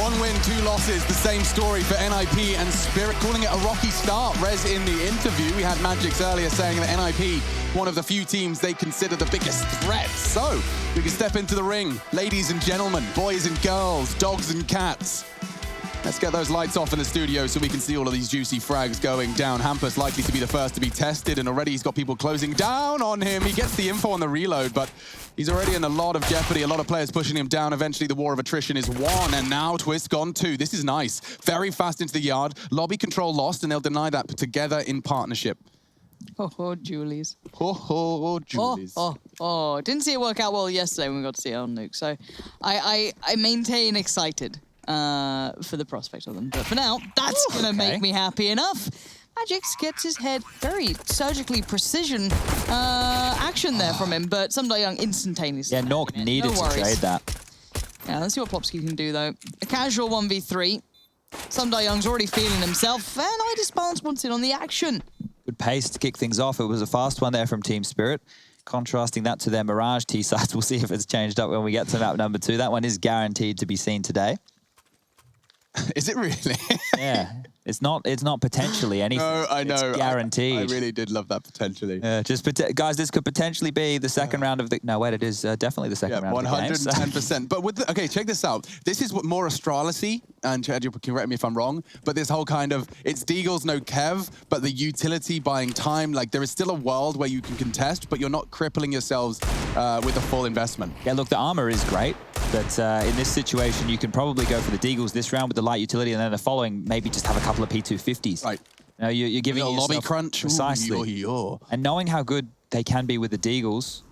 1 win, 2 losses. The same story for NiP and Spirit, calling it a rocky start. Rez in the interview. We had Magix earlier saying that NiP, one of the few teams they consider the biggest threat. So we can step into the ring. Ladies and gentlemen, boys and girls, dogs and cats. Let's get those lights off in the studio so we can see all of these juicy frags going down. Hampus likely to be the first to be tested, and already he's got people closing down on him. He gets the info on the reload, but he's already in a lot of jeopardy. A lot of players pushing him down. Eventually, the war of attrition is won, and now Twist gone 2. This is nice. Very fast into the yard. Lobby control lost, and they'll deny that together in partnership. Oh, Julies. Oh, Julies. Oh. Didn't see it work out well yesterday when we got to see it on Nuke. So I maintain excited for the prospect of them. But for now, that's going to make me happy enough. Magix gets his head, very surgically precision action there from him, but Young instantaneously. Yeah, Nuke needed to trade that. Yeah, let's see what Plopsky can do, though. A casual 1v3. Young's already feeling himself, and iDisbalance wants in on the action. Good pace to kick things off. It was a fast one there from Team Spirit. Contrasting that to their Mirage T-sides. We'll see if it's changed up when we get to map number 2. That one is guaranteed to be seen today. Is it really? Yeah. It's not potentially anything. No, I know. It's guaranteed. I really did love that potentially. Yeah, guys, this could potentially be the second round of the... No, wait, it is definitely the second round 110%. of the game. But with okay, check this out. This is what more Astralis-y, and Chad, you can correct me if I'm wrong, but this whole kind of, it's Deagles, no Kev, but the utility buying time, like there is still a world where you can contest, but you're not crippling yourselves with a full investment. Yeah, look, the armor is great, but in this situation, you can probably go for the Deagles this round with the light utility, and then the following, maybe just have a couple of P250s. Right. You know, you're giving a yourself lobby crunch. Precisely. And knowing how good they can be with the Deagles,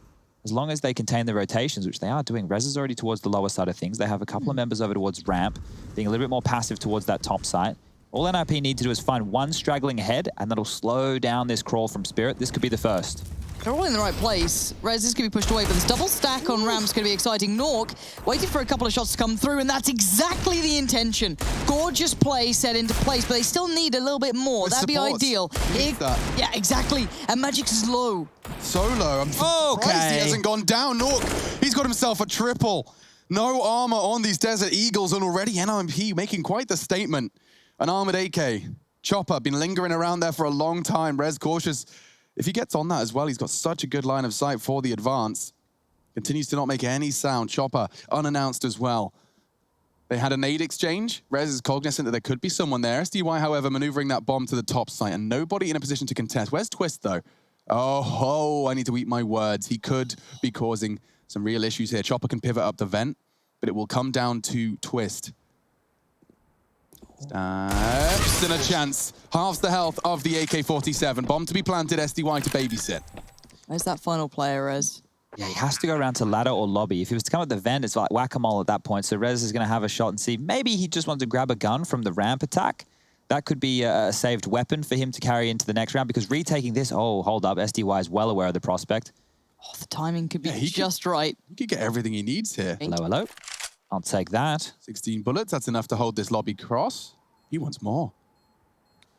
as long as they contain the rotations, which they are doing. Rez is already towards the lower side of things. They have a couple of members over towards ramp, being a little bit more passive towards that top site. All NiP need to do is find one straggling ahead, and that'll slow down this crawl from Spirit. This could be the first. They're all in the right place. Rez is going to be pushed away, but this double stack on ramp's going to be exciting. Nuke waited for a couple of shots to come through, and that's exactly the intention. Gorgeous play set into place, but they still need a little bit more. That'd be ideal. Yeah, exactly. And Magix is low. So low. I'm surprised he hasn't gone down. Nuke, he's got himself a triple. No armor on these Desert Eagles, and already NiP making quite the statement. An armored AK. Chopper, been lingering around there for a long time. Rez cautious. If he gets on that as well, he's got such a good line of sight for the advance. Continues to not make any sound. Chopper, unannounced as well. They had a nade exchange. Rez is cognizant that there could be someone there. SDY, however, maneuvering that bomb to the top site, and nobody in a position to contest. Where's Twist, though? Oh, I need to eat my words. He could be causing some real issues here. Chopper can pivot up the vent, but it will come down to Twist. Steps and a chance. Halves the health of the AK-47. Bomb to be planted, SDY to babysit. Where's that final player, Rez? Yeah, he has to go around to ladder or lobby. If he was to come at the vent, it's like whack-a-mole at that point. So Rez is going to have a shot and see. Maybe he just wants to grab a gun from the ramp attack. That could be a saved weapon for him to carry into the next round, because retaking this, oh, hold up, SDY is well aware of the prospect. Oh, the timing could be just right. He could get everything he needs here. Hello, hello. I'll take that. 16 bullets, that's enough to hold this lobby cross. He wants more.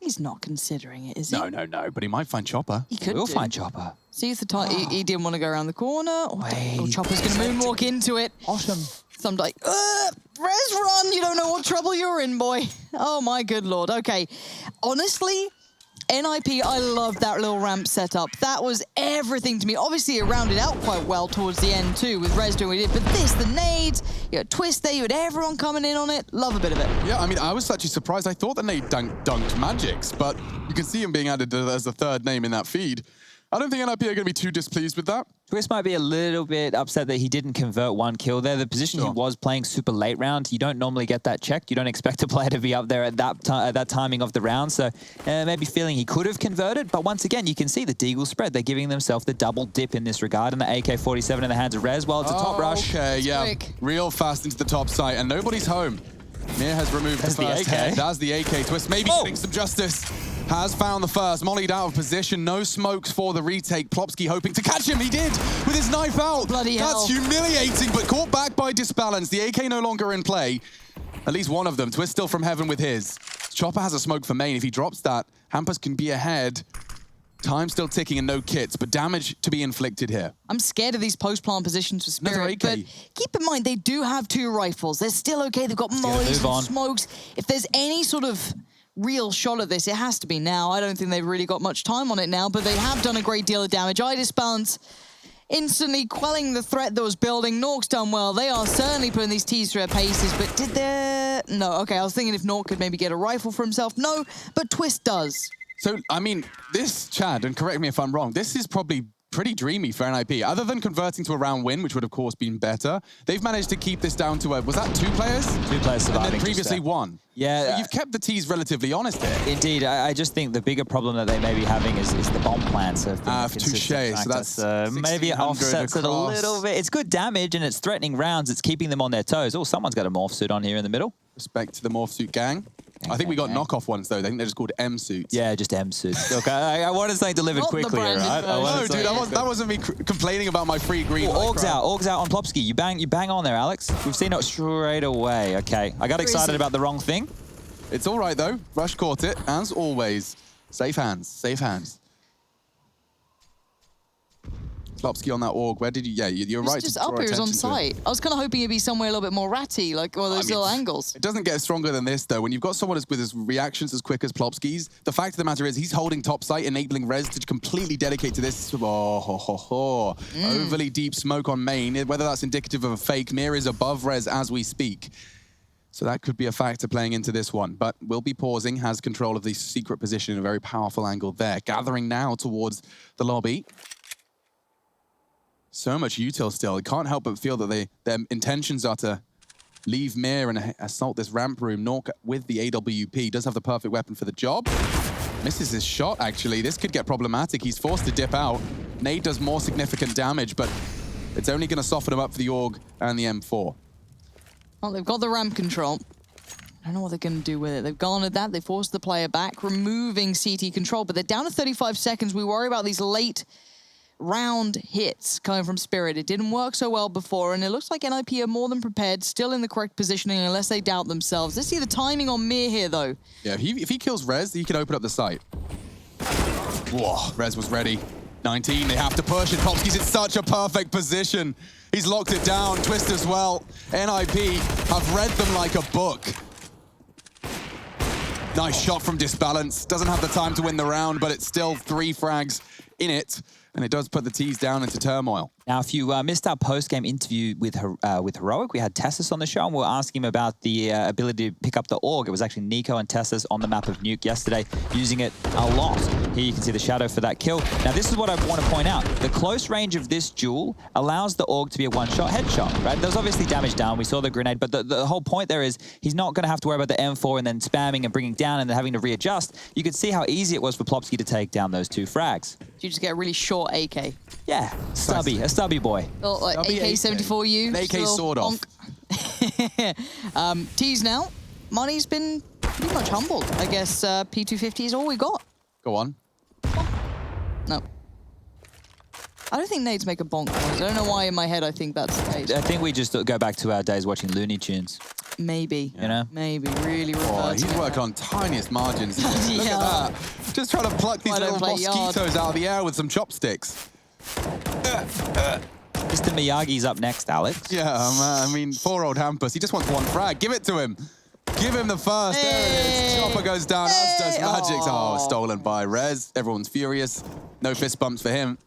He's not considering it, is he? No, but he might find Chopper. He could We'll find Chopper. See if the time he didn't want to go around the corner. Oh, Chopper's going to moonwalk into it. Awesome. Some like, Rez, run! You don't know what trouble you're in, boy. Oh my good lord. Okay, honestly, NiP, I love that little ramp setup. That was everything to me. Obviously, it rounded out quite well towards the end too, with Rez doing what he did. But this, the nades, you had Twist there, you had everyone coming in on it. Love a bit of it. Yeah, I mean, I was actually surprised. I thought the nade dunked Magix, but you can see him being added as the third name in that feed. I don't think NiP are going to be too displeased with that. Twist might be a little bit upset that he didn't convert one kill there. The position he was playing super late round, you don't normally get that checked. You don't expect a player to be up there at that timing of the round. So maybe feeling he could have converted. But once again, you can see the Deagle spread. They're giving themselves the double dip in this regard. And the AK-47 in the hands of Rez. Well, it's a top rush. Okay, yeah. Quick. Real fast into the top site. And nobody's home. Mir has removed the first head. That's the AK. Twist maybe getting some justice. Has found the first, mollied out of position, no smokes for the retake. Plopsky hoping to catch him, he did, with his knife out. Bloody hell. That's humiliating, but caught back by Disbalance. The AK no longer in play. At least one of them, Twist still from heaven with his. Chopper has a smoke for main. If he drops that, Hampus can be ahead. Time still ticking and no kits, but damage to be inflicted here. I'm scared of these post-plant positions for Another Spirit, but AK. keep in mind, they do have 2 rifles. They're still okay. They've got mollies and smokes. If there's any sort of real shot at this, it has to be now. I don't think they've really got much time on it now, but they have done a great deal of damage. Balance instantly quelling the threat that was building. Nuke's done well. They are certainly putting these T's through their paces, but did they... No, okay, I was thinking if Nuke could maybe get a rifle for himself. No, but Twist does. So, I mean, this, Chad, and correct me if I'm wrong, this is probably pretty dreamy for NiP. Other than converting to a round win, which would, of course, been better, they've managed to keep this down to a... Was that 2 players? 2 players surviving. And then previously 1. Yeah. So you've kept the T's relatively honest here. Indeed. I just think the bigger problem that they may be having is the bomb plan. So touche. So that's maybe it offsets it a little bit. It's good damage and it's threatening rounds. It's keeping them on their toes. Oh, someone's got a morph suit on here in the middle. Respect to the morph suit gang. I think we got knockoff ones, though. I think they're just called M suits. Yeah, just M suits. Look, I wanted something delivered quickly, right? No, dude, that wasn't me complaining about my free green. Org's out on Plopsky. You bang on there, Alex. We've seen it straight away. Okay, I got excited about the wrong thing. It's all right, though. Rush caught it, as always. Safe hands, safe hands. Plopsky on that Org. Where did you... Yeah, you're right. Just up here, on site. I was kind of hoping it'd be somewhere a little bit more ratty, like one of those little angles. It doesn't get stronger than this, though. When you've got someone with his reactions as quick as Plopsky's, the fact of the matter is he's holding top site, enabling Rez to completely dedicate to this. Overly deep smoke on main. Whether that's indicative of a fake, Mir is above Rez as we speak. So that could be a factor playing into this one. But will be pausing, has control of the secret position in a very powerful angle there. Gathering now towards the lobby. So much util still. It can't help but feel that their intentions are to leave Mir and assault this ramp room. Nuke with the AWP does have the perfect weapon for the job. Misses his shot, actually. This could get problematic. He's forced to dip out. Nade does more significant damage, but it's only going to soften him up for the Org and the M4. Well, they've got the ramp control. I don't know what they're going to do with it. They've garnered that. They forced the player back, removing CT control, but they're down to 35 seconds. We worry about these late round hits coming from Spirit. It didn't work so well before, and it looks like NiP are more than prepared, still in the correct positioning unless they doubt themselves. Let's see the timing on Mir here, though. Yeah, if he kills Rez, he can open up the site. Whoa, Rez was ready. 19, they have to push, and Plopsky's in such a perfect position. He's locked it down, Twist as well. NiP have read them like a book. Nice shot from Disbalance. Doesn't have the time to win the round, but it's still 3 frags in it. And it does put the T's down into turmoil. Now, if you missed our post-game interview with Heroic, we had Tessus on the show, and we were asking him about the ability to pick up the Org. It was actually Nico and Tessus on the map of Nuke yesterday, using it a lot. Here you can see the shadow for that kill. Now, this is what I want to point out. The close range of this duel allows the Org to be a one-shot headshot, right? There's obviously damage down. We saw the grenade, but the whole point there is he's not going to have to worry about the M4 and then spamming and bringing down and then having to readjust. You could see how easy it was for Plopsky to take down those 2 frags. You just get a really short AK. Yeah, a stubby boy. Well, like AK-74U. An AK sword off. T's now. Money's been pretty much humbled. I guess P250 is all we got. Go on. No. I don't think nades make a bonk noise. I don't know why in my head I think that's the case. I think we just go back to our days watching Looney Tunes. Maybe. You know? Maybe. Really reverting. He's working on tiniest margins. Look at that. Just trying to pluck these little mosquitoes out of the air with some chopsticks. Mr. Miyagi's up next, Alex. Yeah, I mean, poor old Hampus. He just wants 1 frag. Give it to him. Give him the first. Hey. There it is. Chopper goes down, as does Hey. Magix. Oh, stolen by Rez. Everyone's furious. No fist bumps for him.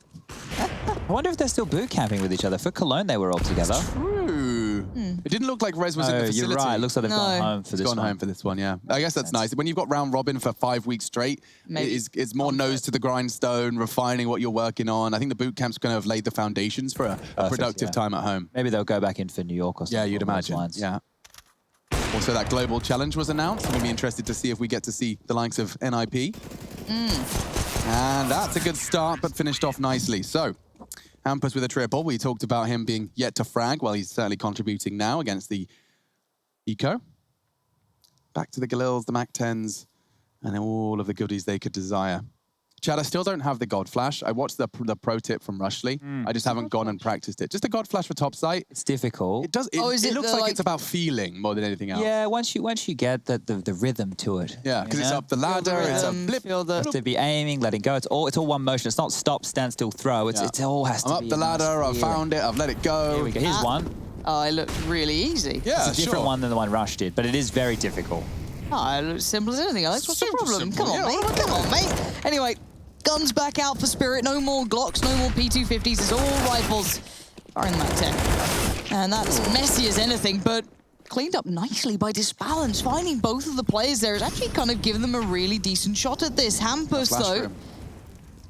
I wonder if they're still boot camping with each other. For Cologne, they were all together. True. It didn't look like Rez was in the facility. You're right. It looks like they've gone home for this one. Gone home for this one, yeah. I guess that's nice. When you've got round robin for 5 weeks straight, it's more nose to the grindstone, refining what you're working on. I think the boot camp's going to have laid the foundations for a productive time at home. Maybe they'll go back in for New York or something. Yeah, you'd imagine. Yeah. Also, that global challenge was announced. I'm going to be interested to see if we get to see the likes of NiP. And that's a good start, but finished off nicely. So, Hampus with a triple. We talked about him being yet to frag. Well, he's certainly contributing now against the Eco. Back to the Galils, the Mac-10s, and all of the goodies they could desire. Chad, I still don't have the God Flash. I watched the pro tip from Rushley. I just haven't gone and practiced it. Just a God Flash for top site. It's difficult. It does. It looks like it's about feeling more than anything else. Yeah, once you get the rhythm to it. Yeah, because it's up the ladder. It's a blip. You have to be aiming, letting go. It's all one motion. It's not stop, stand still, throw. It all has to be. I'm up the ladder. I've found it. I've let it go. Here we go. Here's one. Oh, it looked really easy. Yeah, It's a different one than the one Rush did, but it is very difficult. Oh, it looks simple as anything, Alex. What's the problem? simple. Come on, Yeah, mate. Come on, mate. Anyway, guns back out for Spirit. No more Glocks, no more P250s. It's all rifles. Firing that 10. And that's messy as anything, but cleaned up nicely by Disbalance. Finding both of the players there is actually kind of giving them a really decent shot at this. Hampus, though.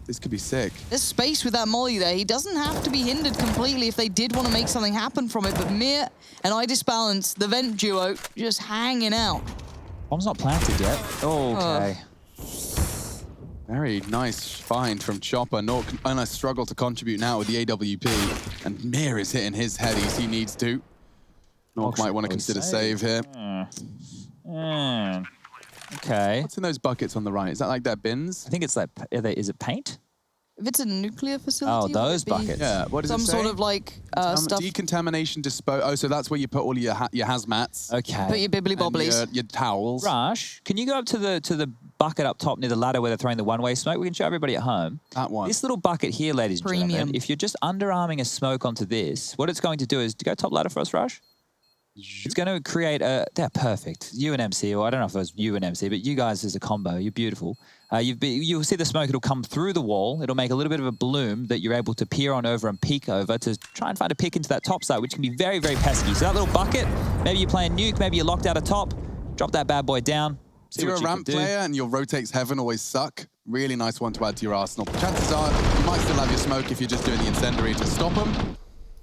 This could be sick. There's space with that molly there. He doesn't have to be hindered completely if they did want to make something happen from it, but Mir and Disbalance, the vent duo, just hanging out. Bomb's not planted yet. Oh, okay. Very nice find from Chopper. Nuke and a struggle to contribute now with the AWP. And Mir is hitting his headies. He needs to. Nuke might want to consider save here. Okay. What's in those buckets on the right? Is that like their bins? I think it's like, is it paint? If it's a nuclear facility, Oh, those buckets. Yeah, what does it some say? sort of like stuff. Decontamination dispose. Oh, so that's where you put all your hazmats. Okay. Put your bibbly bobblies. Your towels. Rush, can you go up to the bucket up top near the ladder where they're throwing the one-way smoke? We can show everybody at home. That one. This little bucket here, ladies and Premium. gentlemen, if you're just underarming a smoke onto this, what it's going to do is, go top ladder for us, Rush? It's going to create a, they're perfect. You and MC, or I don't know if it was you and MC, but you guys as a combo, you're beautiful. You'll see the smoke, it'll come through the wall, it'll make a little bit of a bloom that you're able to peer on over and peek over to try and find a pick into that top side, which can be very, very pesky. So that little bucket, maybe you're playing Nuke, maybe you're locked out of top, drop that bad boy down. If you're a ramp player and your rotates heaven always suck, really nice one to add to your arsenal. Chances are you might still have your smoke if you're just doing the incendiary to stop them.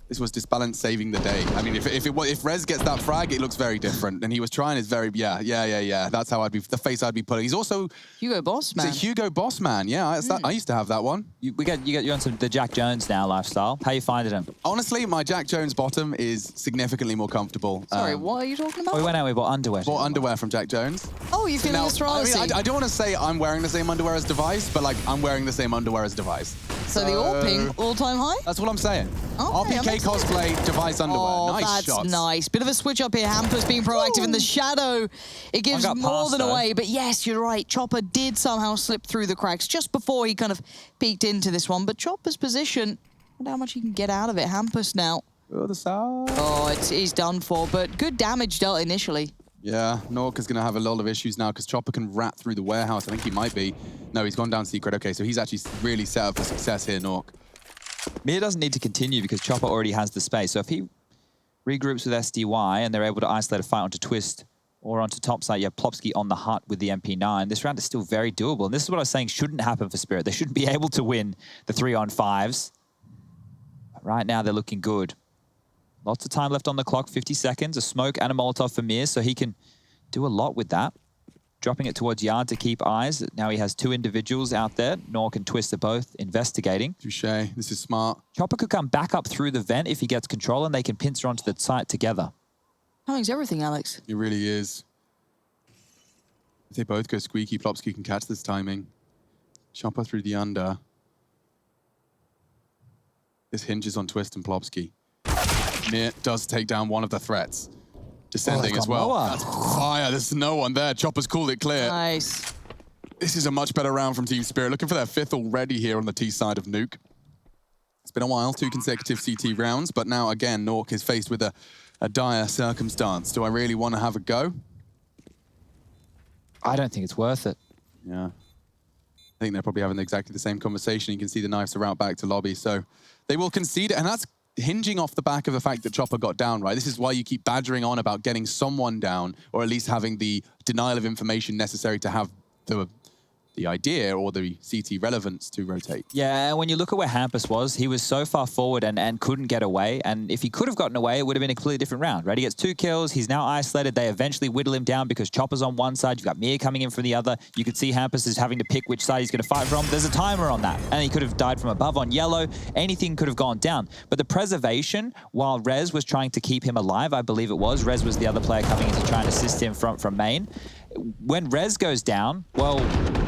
This was Disbalance saving the day. I mean, if Rez gets that frag, it looks very different. And he was trying his very, yeah. That's how the face I'd be putting. He's also Hugo Boss Man. He's a Hugo Boss Man. Yeah, I used to have that one. You got on the Jack Jones now lifestyle. How you finding him? Honestly, my Jack Jones bottom is significantly more comfortable. Sorry, what are you talking about? We went out, we bought underwear. Bought underwear from Jack Jones. Oh, you're feeling astrology. I mean, I don't want to say I'm wearing the same underwear as Device, but like I'm wearing the same underwear as Device. So the all-ping, all-time high? That's what I'm saying. Okay, RPK cosplay, Device underwear. Oh, nice that's shots. nice. Bit of a switch up here. Hampus being proactive in the shadow. It gives more than away. But yes, you're right. Chopper did somehow slip through the cracks just before he kind of peeked into this one. But Chopper's position, I wonder how much he can get out of it. Hampus now. Oh, the side. Oh, he's done for. But good damage dealt initially. Yeah, Nuke is going to have a lot of issues now because Chopper can rat through the warehouse. I think he might be. No, he's gone down secret. Okay, so he's actually really set up for success here, Nuke. Mir doesn't need to continue because Chopper already has the space. So if he regroups with SDY and they're able to isolate a fight onto Twist or onto topside, you have Plopsky on the hut with the MP9. This round is still very doable. And this is what I was saying shouldn't happen for Spirit. They shouldn't be able to win the 3-on-5s. But right now, they're looking good. Lots of time left on the clock, 50 seconds. A smoke and a Molotov for Mir, so he can do a lot with that. Dropping it towards Yard to keep eyes. Now he has two individuals out there. Nuke and Twist are both investigating. Touché. This is smart. Chopper could come back up through the vent if he gets control, and they can pincer onto the site together. Timing's everything, Alex. It really is. If they both go squeaky, Plopsky can catch this timing. Chopper through the under. This hinges on Twist and Plopsky. Mir does take down one of the threats. Descending as well. That's fire. There's no one there. Chopper's called it clear. Nice. This is a much better round from Team Spirit. Looking for their fifth already here on the T side of Nuke. It's been a while, 2 consecutive CT rounds, but now again, Nuke is faced with a dire circumstance. Do I really want to have a go? I don't think it's worth it. Yeah. I think they're probably having exactly the same conversation. You can see the knives are out back to lobby, so they will concede it, and that's hinging off the back of the fact that Chopper got down, right? This is why you keep badgering on about getting someone down, or at least having the denial of information necessary to have the idea or the CT relevance to rotate. Yeah, and when you look at where Hampus was, he was so far forward and couldn't get away. And if he could have gotten away, it would have been a completely different round, right? He gets 2 kills. He's now isolated. They eventually whittle him down because Chopper's on one side. You've got Mir coming in from the other. You could see Hampus is having to pick which side he's going to fight from. There's a timer on that. And he could have died from above on yellow. Anything could have gone down. But the preservation, while Rez was trying to keep him alive, I believe it was. Rez was the other player coming in to try and assist him from main. when Rez goes down, well,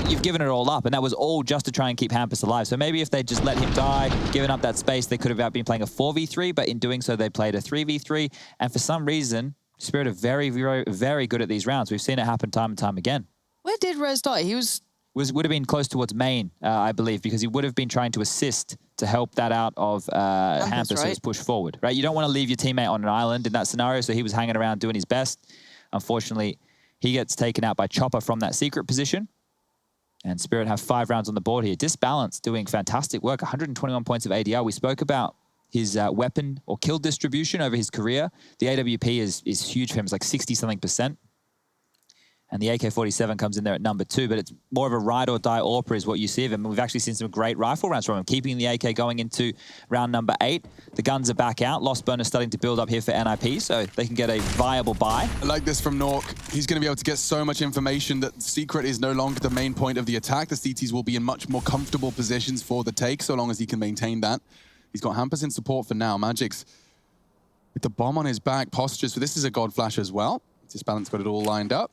you've given it all up, and that was all just to try and keep Hampus alive. So maybe if they just let him die, given up that space, they could have been playing a 4v3, but in doing so, they played a 3v3. And for some reason, Spirit are very, very, very good at these rounds. We've seen it happen time and time again. Where did Rez die? He would have been close towards main, I believe, because he would have been trying to assist to help that out of Hampus, right? who's pushed forward, right? You don't want to leave your teammate on an island in that scenario, so he was hanging around doing his best. Unfortunately, he gets taken out by Chopper from that secret position. And Spirit have 5 rounds on the board here. Disbalance doing fantastic work, 121 points of ADR. We spoke about his weapon or kill distribution over his career. The AWP is huge for him. It's like 60-something%. And the AK-47 comes in there at number 2, but it's more of a ride or die AWP is what you see of him. We've actually seen some great rifle rounds from him, keeping the AK going into round number 8. The guns are back out. Lost burn is starting to build up here for NiP, so they can get a viable buy. I like this from Nuke. He's going to be able to get so much information that Secret is no longer the main point of the attack. The CTs will be in much more comfortable positions for the take, so long as he can maintain that. He's got Hampus in support for now. Magic's with the bomb on his back, postures. So this is a God Flash as well. Disbalance got it all lined up.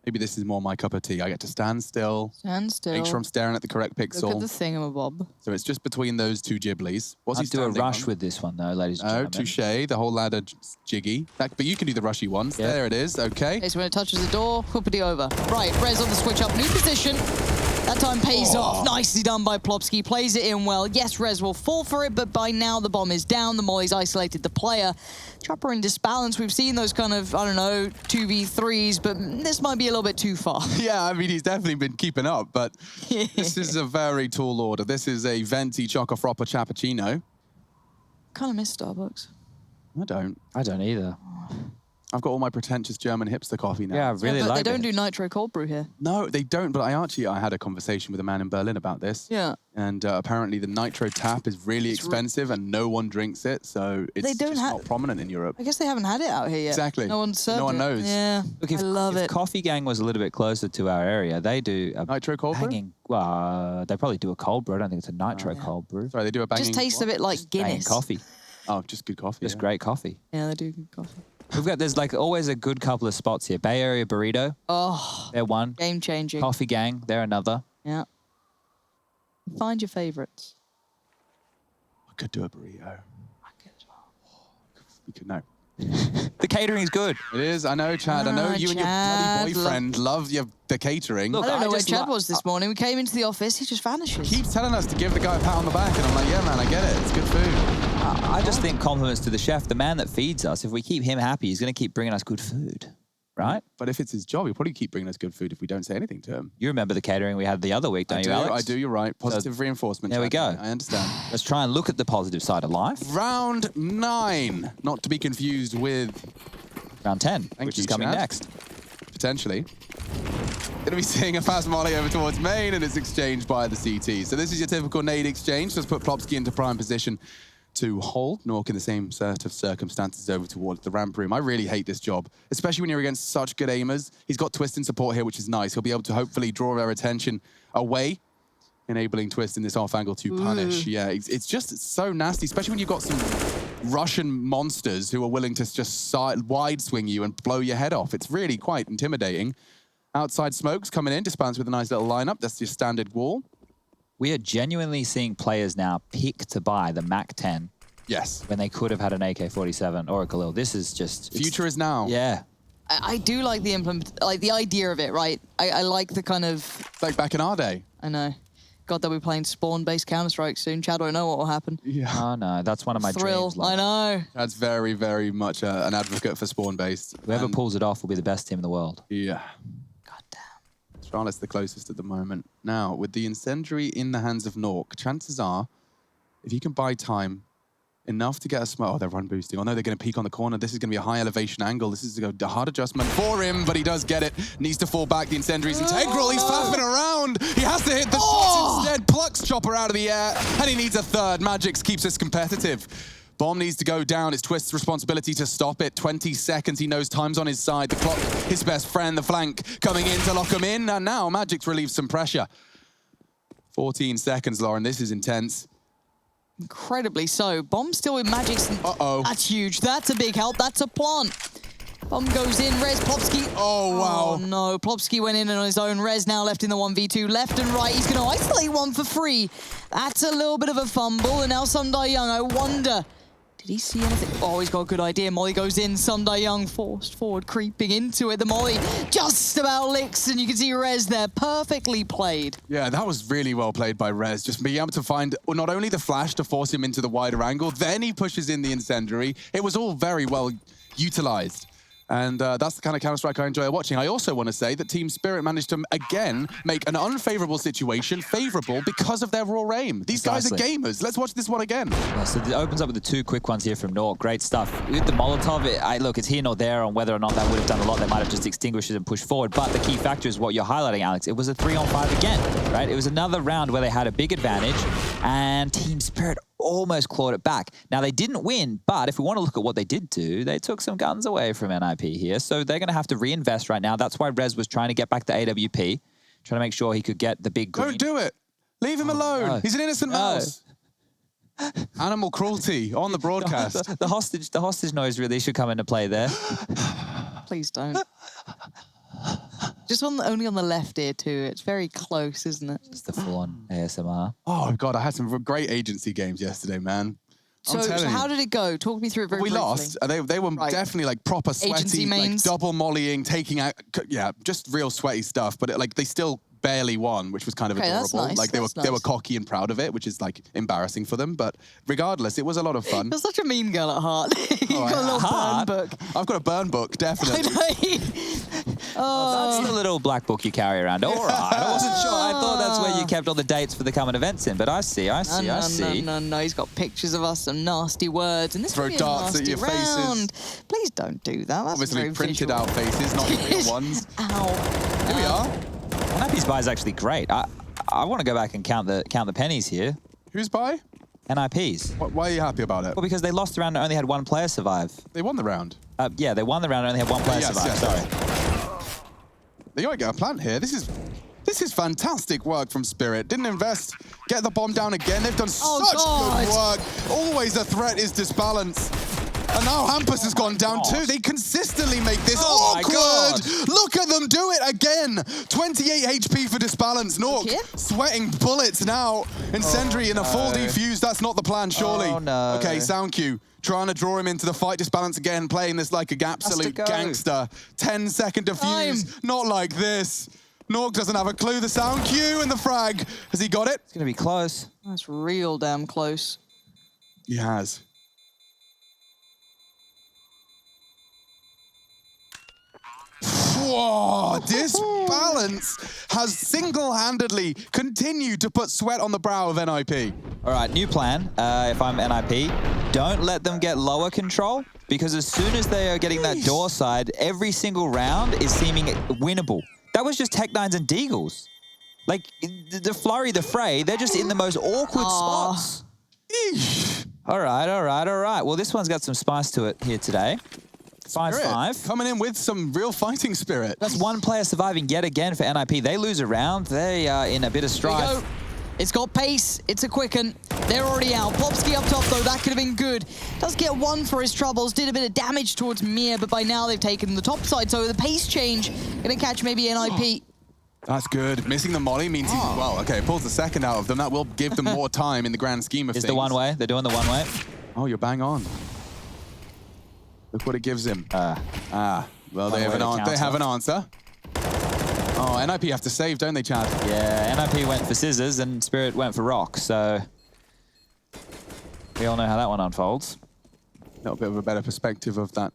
Maybe this is more my cup of tea. I get to stand still. Stand still. Make sure I'm staring at the correct pixel. Look at the thingamabob. So it's just between those two Ghiblies. What's he I'd do a rush on? with this one, though, ladies and Oh, gentlemen. touche. The whole ladder jiggy. But you can do the rushy ones. Yeah. There it is. Okay. Okay, so when it touches the door, whoopity over. Right, Rez on the switch up, new position. That time pays off. Nicely done by Plopsky. Plays it in well. Yes, Rez will fall for it, but by now the bomb is down. The Molly's isolated the player. Chopper in Disbalance. We've seen those kind of, I don't know, 2v3s, but this might be a little bit too far. Yeah, I mean, he's definitely been keeping up, but this is a very tall order. This is a Venti Choco Frappa Cappuccino. Kind of miss Starbucks. I don't. I don't either. I've got all my pretentious German hipster coffee now. Yeah, I really but like they don't it. do nitro cold brew here. No, they don't, but I had a conversation with a man in Berlin about this. Yeah. And apparently the nitro tap is really expensive and no one drinks it, so it's just not prominent in Europe. I guess they haven't had it out here yet. Exactly. No one served No one it. knows. Yeah, Look, I love if it. Coffee Gang was a little bit closer to our area, they do a Nitro cold brew? banging. Well, they probably do a cold brew. I don't think it's a nitro cold brew. Sorry, they do a banging... Just tastes a bit like Banging Guinness. coffee. Oh, just good coffee. Just great coffee. Yeah, they do good coffee. There's like always a good couple of spots here. Bay Area Burrito, Oh, they're one. game changing. Coffee Gang, they're another. Yeah. Find your favorites. I could do a burrito. I could as well. We could know. The catering's good. It is, I know, Chad. I know you and your Chad, bloody boyfriend love the catering. Look, I don't know where just Chad was this morning. We came into the office, he just vanishes. Keeps telling us to give the guy a pat on the back, and I'm like, yeah, man, I get it. It's good food. I just think compliments to the chef, the man that feeds us. If we keep him happy, he's going to keep bringing us good food, right? But if it's his job, he'll probably keep bringing us good food if we don't say anything to him. You remember the catering we had the other week, don't you, Alex? I do, you're right. Positive reinforcement. There we Chad. go. I understand. Let's try and look at the positive side of life. Round 9, not to be confused with Round 10, which is coming Chad. next. Potentially. Gonna be seeing a fast volley over towards main, and it's exchanged by the CT. So this is your typical nade exchange. Just put Plopsky into prime position to hold Nuke in the same set of circumstances over towards the ramp room. I really hate this job, especially when you're against such good aimers. He's got Twist in support here, which is nice. He'll be able to hopefully draw their attention away, enabling Twist in this off angle to punish. Yeah, it's just so nasty, especially when you've got some Russian monsters who are willing to just wide swing you and blow your head off. It's really quite intimidating. Outside smokes coming in, Disbalance with a nice little lineup. That's your standard wall. We are genuinely seeing players now pick to buy the Mac 10 Yes. when they could have had an AK-47 or a Galil. This is just... Future is now. Yeah. I do like the idea of it, right? I like the kind of... It's like back in our day. I know. God, they'll be playing spawn-based Counter-Strike soon. Chad won't know what will happen. Yeah. Oh, no. That's one of my Thrill. dreams. Like, I know. That's very, very much an advocate for spawn-based. whoever And- pulls it off will be the best team in the world. Yeah. God damn. Charlotte's the closest at the moment. Now, with the incendiary in the hands of Nuke, chances are, if you can buy time enough to get a smoke... Oh, they're run boosting. Oh, no, they're going to peek on the corner. This is going to be a high elevation angle. This is a hard adjustment for him, but he does get it. Needs to fall back. The incendiary's integral. He's faffing around. He has to hit the shot instead. Plucks Chopper out of the air, and he needs a third. Magix keeps us competitive. Bomb needs to go down. It's Twist's responsibility to stop it. 20 seconds. He knows time's on his side. The clock, his best friend, the flank coming in to lock him in. And now Magix relieves some pressure. 14 seconds, Lauren. This is intense. Incredibly so. Bomb still with Magix. Uh-oh. That's huge. That's a big help. That's a plant. Bomb goes in, Rez, Plopsky. Oh, wow. Oh, no. Plopsky went in on his own. Rez now left in the 1v2. Left and right. He's going to isolate one for free. That's a little bit of a fumble. And now Sundar Young, I wonder, did he see anything? Oh, he's got a good idea. Molly goes in. Sundar Young forced forward, creeping into it. The Molly just about licks, and you can see Rez there. Perfectly played. Yeah, that was really well played by Rez. Just being able to find not only the flash to force him into the wider angle, then he pushes in the incendiary. It was all very well utilized. And that's the kind of Counter-Strike I enjoy watching. I also want to say that Team Spirit managed to, again, make an unfavorable situation favorable because of their raw aim. These guys are gamers. Let's watch this one again. Yeah, so it opens up with the 2 quick ones here from Nuke. Great stuff. With the Molotov, look, it's here nor there on whether or not that would have done a lot. They might have just extinguished it and pushed forward. But the key factor is what you're highlighting, Alex. It was a 3-on-5 again, right? It was another round where they had a big advantage, and Team Spirit almost clawed it back. Now, they didn't win, but if we want to look at what they did do, they took some guns away from NiP here, so they're going to have to reinvest right now. That's why Rez was trying to get back the AWP, trying to make sure he could get the big green. Don't do it. Leave him alone. No. He's an innocent mouse. Animal cruelty on the broadcast. The hostage noise really should come into play there. Please don't. Just only on the left ear too. It's very close, isn't it? It's the full-on ASMR. Oh, God, I had some great agency games yesterday, man. So how did it go? Talk me through it very briefly. We lost. They were definitely like proper sweaty, like double mollying, taking out, yeah, just real sweaty stuff. But like they still barely won, which was kind of adorable. That's nice. Like they were cocky and proud of it, which is like embarrassing for them. But regardless, it was a lot of fun. You're such a mean girl at heart. You've got a little burn book. I've got a burn book, definitely. That's the little black book you carry around. All right, I wasn't sure. I thought that's where you kept all the dates for the coming events in, but I see. No, he's got pictures of us, some nasty words, and this throw darts at your faces. Please don't do that. That's obviously printed out faces, not real ones. Ow. Here we are. NiP's buy is actually great. I want to go back and count the pennies here. Who's buy? NiP's. Why are you happy about it? Well, because they lost the round and only had 1 player survive. They won the round. Yeah, they won the round and only had 1 player survive. Yes. Sorry. They might get a plant here. This is fantastic work from Spirit. Didn't invest. Get the bomb down again. They've done such good work. Always a threat is disbalance. And now Hampus has gone down too. They consistently make this awkward. Look at them do it again. 28 HP for disbalance. Nuke sweating bullets now. Incendiary in a full defuse. That's not the plan, surely. Oh, no. Okay, sound cue. Trying to draw him into the fight. Disbalance again, playing this like a absolute gangster. 10-second defuse. Not like this. Nuke doesn't have a clue. The sound cue and the frag. Has he got it? It's going to be close. That's real damn close. He has. Whoa, Disbalance has single-handedly continued to put sweat on the brow of NiP. All right, new plan. If I'm NiP, don't let them get lower control, because as soon as they are getting that door side, every single round is seeming winnable. That was just Tech9s and Deagles. Like, the Flurry, the Fray, they're just in the most awkward spots. All right. Well, this one's got some spice to it here today. 5-5. Coming in with some real fighting spirit. That's 1 player surviving yet again for NiP. They lose a round. They are in a bit of strife. It's got pace. It's a quicken. They're already out. Plopsky up top, though. That could have been good. Does get 1 for his troubles. Did a bit of damage towards Mir, but by now they've taken the top side. So the pace change going to catch maybe NiP. That's good. Missing the molly means he's, well, okay, pulls the second out of them. That will give them more time in the grand scheme of things. Is the one way? They're doing the one way. Oh, you're bang on. Look what it gives him. Well, they have an answer. Oh, NiP have to save, don't they, Chad? Yeah, NiP went for scissors and Spirit went for rock, so we all know how that one unfolds. A little bit of a better perspective of that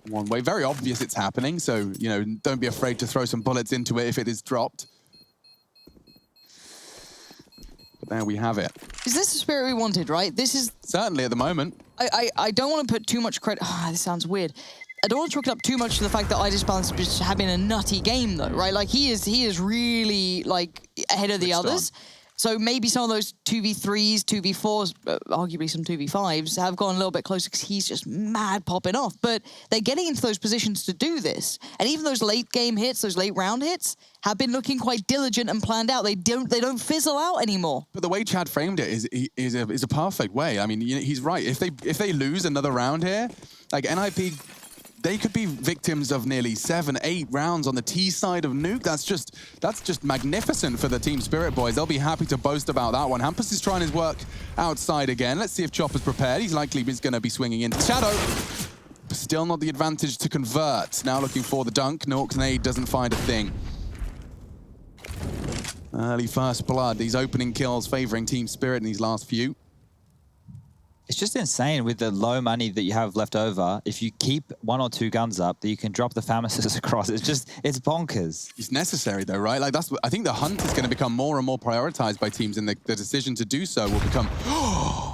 one way. Very obvious it's happening, so, you know, don't be afraid to throw some bullets into it if it is dropped. But there we have it. Is this the Spirit we wanted, right? This is... Certainly at the moment. I don't want to put too much credit... this sounds weird. I don't want to chalk it up too much to the fact that Disbalance just having a nutty game, though, right? Like, he is really, like, ahead of the others. So maybe some of those 2v3s, 2v4s, arguably some 2v5s, have gone a little bit closer because he's just mad popping off. But they're getting into those positions to do this. And even those late game hits, those late round hits, have been looking quite diligent and planned out. They don't fizzle out anymore. But the way Chad framed it is a perfect way. I mean, he's right. If they lose another round here, like NiP they could be victims of nearly 7, 8 rounds on the T side of Nuke. That's just magnificent for the Team Spirit boys. They'll be happy to boast about that one. Hampus is trying his work outside again. Let's see if Chopper's prepared. He's likely going to be swinging into Shadow. Still not the advantage to convert. Now looking for the dunk. Nork's nade doesn't find a thing. Early first blood. These opening kills favoring Team Spirit in these last few. It's just insane with the low money that you have left over. If you keep 1 or 2 guns up, that you can drop the Famises across. It's bonkers. It's necessary though, right? Like I think the hunt is going to become more and more prioritized by teams, and the decision to do so will become.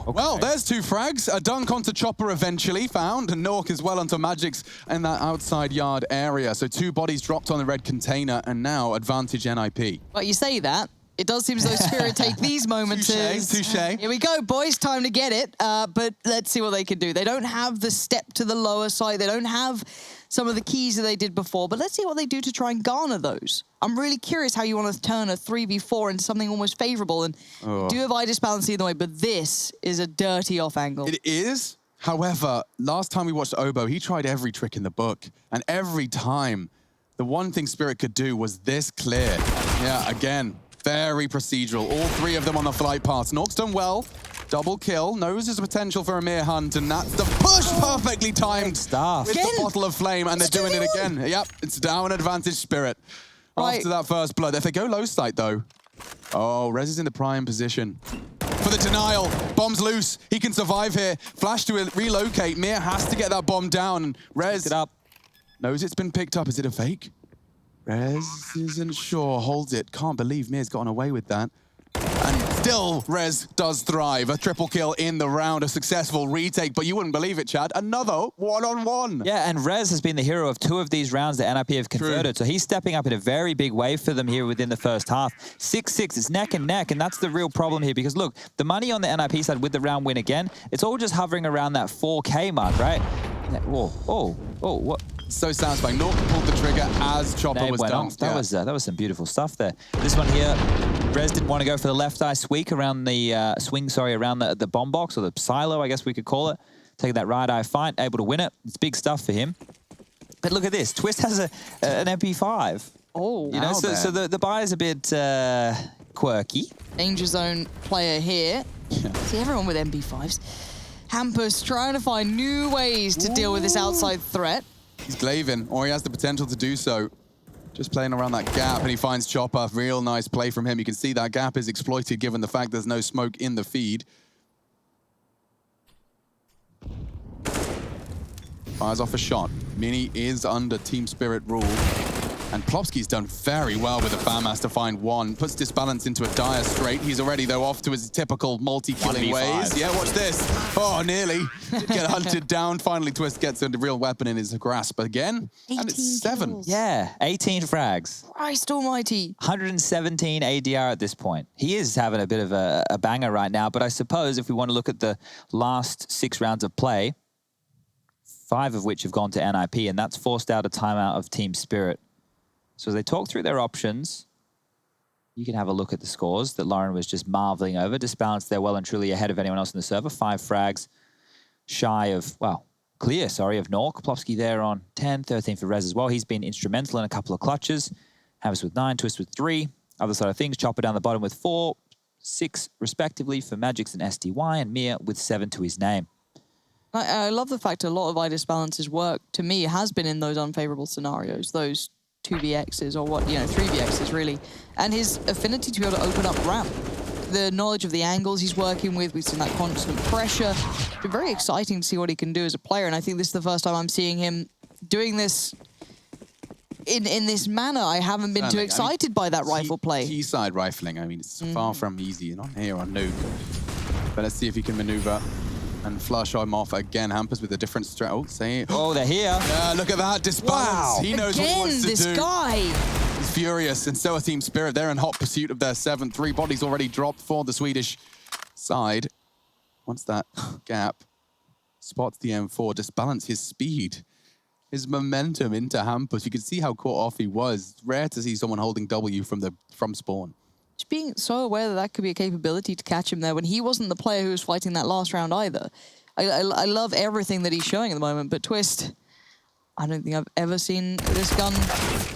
Okay. Well, there's 2 frags. A dunk onto Chopper eventually found, and Nork as well onto Magix in that outside yard area. So 2 bodies dropped on the red container, and now advantage NiP. Well, you say that. It does seem as though Spirit take these moments as... Touche. Here we go, boys. Time to get it. But let's see what they can do. They don't have the step to the lower side. They don't have some of the keys that they did before. But let's see what they do to try and garner those. I'm really curious how you want to turn a 3v4 into something almost favorable. And you do have IDIS balance either way, but this is a dirty off angle. It is. However, last time we watched Obo, he tried every trick in the book. And every time, the one thing Spirit could do was this clear. Yeah, again. Very procedural. All 3 of them on the flight path. Nork's done well. Double kill. Knows there's a potential for a mere hunt, and that's the push perfectly timed stuff. With the bottle of flame, and they're doing it again. Yep, it's down advantage Spirit. Right. After that first blood. If they go low site, though. Oh, Rez is in the prime position. For the denial. Bomb's loose. He can survive here. Flash to relocate. Mir has to get that bomb down. And Rez Pick it up. Knows it's been picked up. Is it a fake? Rez isn't sure, holds it. Can't believe Mir's gotten away with that. And still, Rez does thrive. A triple kill in the round, a successful retake, but you wouldn't believe it, Chad. Another one-on-one. Yeah, and Rez has been the hero of 2 of these rounds that NiP have converted. True. So he's stepping up in a very big way for them here within the first half. 6-6, it's neck and neck, and that's the real problem here. Because look, the money on the NiP side with the round win again, it's all just hovering around that 4K mark, right? Whoa, what? So satisfying. Nork pulled the trigger as Chopper was dunked. That was some beautiful stuff there. This one here, Rez didn't want to go for the left eye swing around the around the bomb box, or the silo, I guess we could call it. Taking that right eye fight, able to win it. It's big stuff for him. But look at this, Twist has an MP5. Oh, you know, so the buy is a bit quirky. Danger zone player here. Yeah. See, everyone with MP5s. Hampus trying to find new ways to deal with this outside threat. He's glaving, or he has the potential to do so. Just playing around that gap, and he finds Chopper. Real nice play from him. You can see that gap is exploited given the fact there's no smoke in the feed. Fires off a shot. Mini is under Team Spirit rule. And Plopsky's done very well with the FAMAS to find 1. Puts Disbalance into a dire strait. He's already, though, off to his typical multi-killing ways. Yeah, watch this. Oh, nearly. Did get hunted down. Finally, Twist gets a real weapon in his grasp again. And it's 7. Kills. Yeah, 18 frags. Christ almighty. 117 ADR at this point. He is having a bit of a banger right now, but I suppose if we want to look at the last 6 rounds of play, 5 of which have gone to NiP, and that's forced out a timeout of Team Spirit. So as they talk through their options, you can have a look at the scores that Lauren was just marveling over. Disbalanced, they're well and truly ahead of anyone else in the server. 5 frags, shy of, well, clear, sorry, of Nork. Plopsky there on 10, 13 for Rez as well. He's been instrumental in a couple of clutches. Hampus with 9, Twist with 3. Other side of things, Chopper down the bottom with 4, 6 respectively for Magix and SDY, and Mir with 7 to his name. I love the fact a lot of IDIS balance's work, to me, has been in those unfavorable scenarios, those 2vx's or 3vx's really, and his affinity to be able to open up ramp. The knowledge of the angles he's working with, we've seen that constant pressure. It's been very exciting to see what he can do as a player, and I think this is the first time I'm seeing him doing this in this manner. I haven't been too excited by that rifle play. T-side rifling, I mean, it's far from easy, not here on Nuke. But let's see if he can maneuver and flush him off again. Hampus with a different strat. Oh, they're here. Yeah, look at that. Disbalance. Wow. He knows what he wants to do. This guy. He's furious, and so are Team Spirit. They're in hot pursuit of their 7th. 3 bodies already dropped for the Swedish side. Once that gap spots the M4, Disbalance his speed, his momentum into Hampus. You can see how caught off he was. It's rare to see someone holding W from spawn. Just being so aware that could be a capability to catch him there when he wasn't the player who was fighting that last round either. I love everything that he's showing at the moment, but Twist, I don't think I've ever seen this gun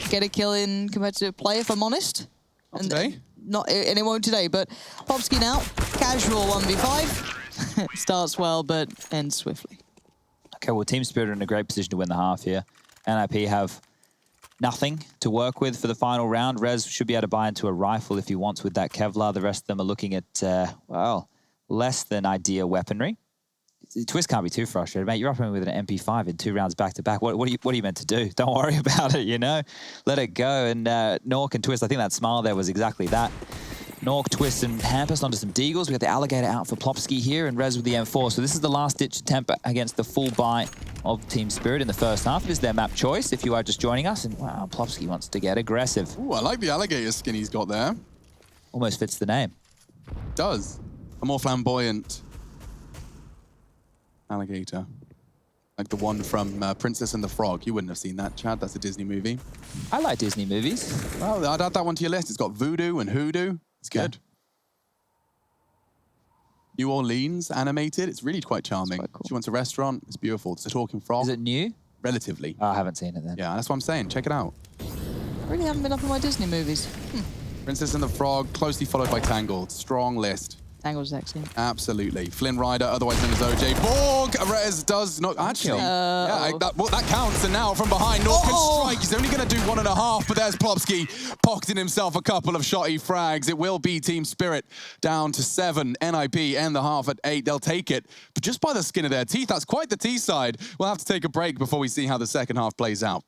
get a kill in competitive play, if I'm honest. Not today? And it won't today, but Popsky now, casual 1v5. Starts well, but ends swiftly. Okay, well, Team Spirit are in a great position to win the half here. NiP have nothing to work with for the final round. Rez should be able to buy into a rifle if he wants with that Kevlar. The rest of them are looking at, well, less than ideal weaponry. Twist can't be too frustrated, mate. You're up with an MP5 in 2 rounds back-to-back. What are you meant to do? Don't worry about it, you know? Let it go. And Nork and Twist, I think that smile there was exactly that. Nork, Twist, and Hampus onto some Deagles. We got the Alligator out for Plopsky here, and Rez with the M4. So this is the last-ditch attempt against the full buy of Team Spirit in the first half. It is their map choice if you are just joining us. And wow, Plopsky wants to get aggressive. Ooh, I like the Alligator skin he's got there. Almost fits the name. Does. A more flamboyant Alligator. Like the one from Princess and the Frog. You wouldn't have seen that, Chad. That's a Disney movie. I like Disney movies. Well, I'd add that one to your list. It's got Voodoo and Hoodoo. It's good. Yeah. New Orleans animated. It's really quite charming. Quite cool. She wants a restaurant. It's beautiful. It's a talking frog. Is it new? Relatively. Oh, I haven't seen it then. Yeah, that's what I'm saying. Check it out. I really haven't been up on my Disney movies. Princess and the Frog, closely followed by Tangled. Strong list. Tangled's excellent. Absolutely. Flynn Rider, otherwise known as OJ. Borg! Rez does not... Actually, yeah, that counts. And now from behind, Nork can strike. He's only going to do 1.5, but there's Plopsky pocketing himself a couple of shotty frags. It will be Team Spirit down to 7. NiP end the half at 8. They'll take it, but just by the skin of their teeth. That's quite the T-side. We'll have to take a break before we see how the second half plays out.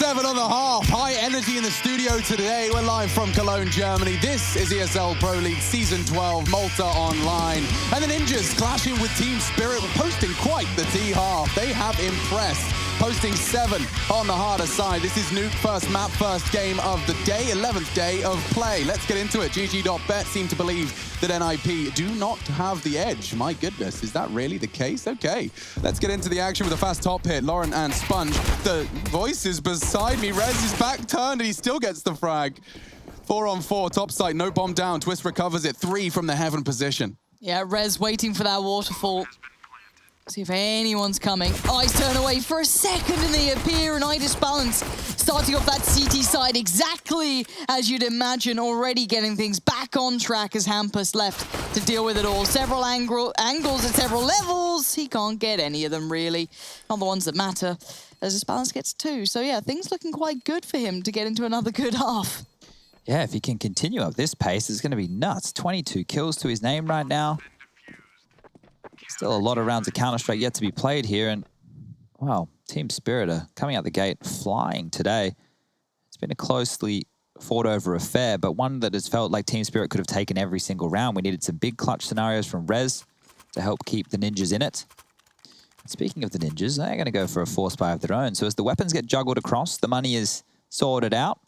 7 on the half. High energy in the studio today. We're live from Cologne, Germany. This is ESL Pro League Season 12, Malta Online. And the Ninjas clashing with Team Spirit, posting quite the T-half. They have impressed, posting 7 on the harder side. This is Nuke, first map, first game of the day, 11th day of play. Let's get into it. GG.bet seem to believe that NiP do not have the edge. My goodness, is that really the case? Okay, let's get into the action with a fast top hit. Lauren and Sponge, the voices beside me. Rez is back turned and he still gets the frag. 4-on-4, top side, no bomb down. Twist recovers it, 3 from the heaven position. Yeah, Rez waiting for that waterfall. See if anyone's coming. Eyes turn away for a second and they appear, and I disbalance. Starting off that CT side exactly as you'd imagine, already getting things back on track as Hampus left to deal with it all. Several angles at several levels. He can't get any of them really. Not the ones that matter, as disbalance gets 2. So yeah, things looking quite good for him to get into another good half. Yeah, if he can continue at this pace, it's going to be nuts. 22 kills to his name right now. Still a lot of rounds of Counter-Strike yet to be played here, and wow, Team Spirit are coming out the gate flying today. It's been a closely fought-over affair, but one that has felt like Team Spirit could have taken every single round. We needed some big clutch scenarios from Rez to help keep the Ninjas in it. And speaking of the Ninjas, they're going to go for a force buy of their own. So as the weapons get juggled across, the money is sorted out.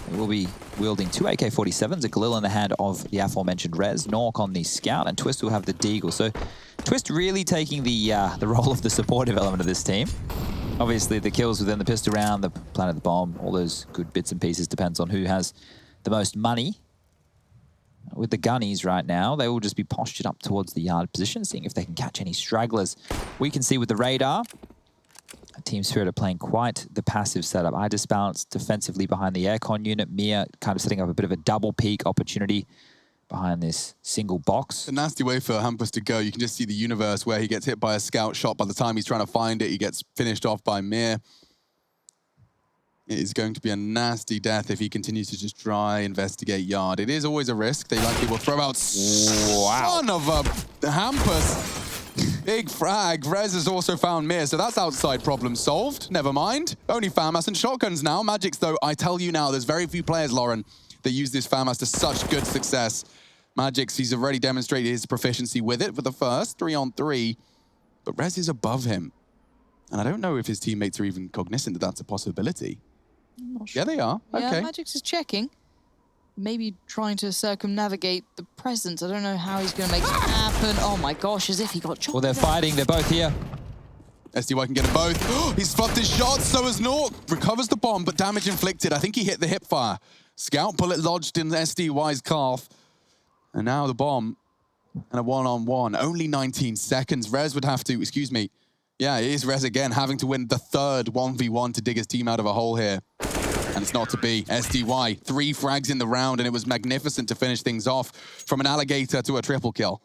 They will be wielding 2 AK-47s, a Galil in the hand of the aforementioned Rez, Nork on the Scout, and Twist will have the Deagle. So Twist really taking the role of the supportive element of this team. Obviously, the kills within the pistol round, the planet the bomb, all those good bits and pieces depends on who has the most money. With the gunnies right now, they will just be postured up towards the yard position, seeing if they can catch any stragglers. We can see with the radar, Team Spirit are playing quite the passive setup. I disbalanced defensively behind the aircon unit. Mia kind of setting up a bit of a double peek opportunity behind this single box. A nasty way for Hampus to go. You can just see the universe where he gets hit by a scout shot. By the time he's trying to find it, he gets finished off by Mir. It is going to be a nasty death if he continues to just try investigate yard. It is always a risk. They likely will throw out son of a Hampus. Big frag. Rez has also found Mir, so that's outside problem solved. Never mind. Only FAMAS and shotguns now. Magic's, though, I tell you now, there's very few players, Lauren, that use this FAMAS to such good success. Magic's, he's already demonstrated his proficiency with it for the first 3-on-3, but Rez is above him. And I don't know if his teammates are even cognizant that that's a possibility. I'm not sure. Yeah, they are. Yeah, Okay. Magic's is checking. Maybe trying to circumnavigate the presence. I don't know how he's going to make it happen. Oh my gosh, as if he got chopped. Well, they're fighting. They're both here. SDY can get them both. He's fluffed his shots, so has Nork. Recovers the bomb, but damage inflicted. I think he hit the hip fire. Scout bullet lodged in SDY's calf. And now the bomb and a one-on-one. Only 19 seconds. Rez would have to, excuse me. Yeah, it is Rez again, having to win the third 1v1 to dig his team out of a hole here. And it's not to be. SDY, 3 frags in the round, and it was magnificent to finish things off from an alligator to a triple kill.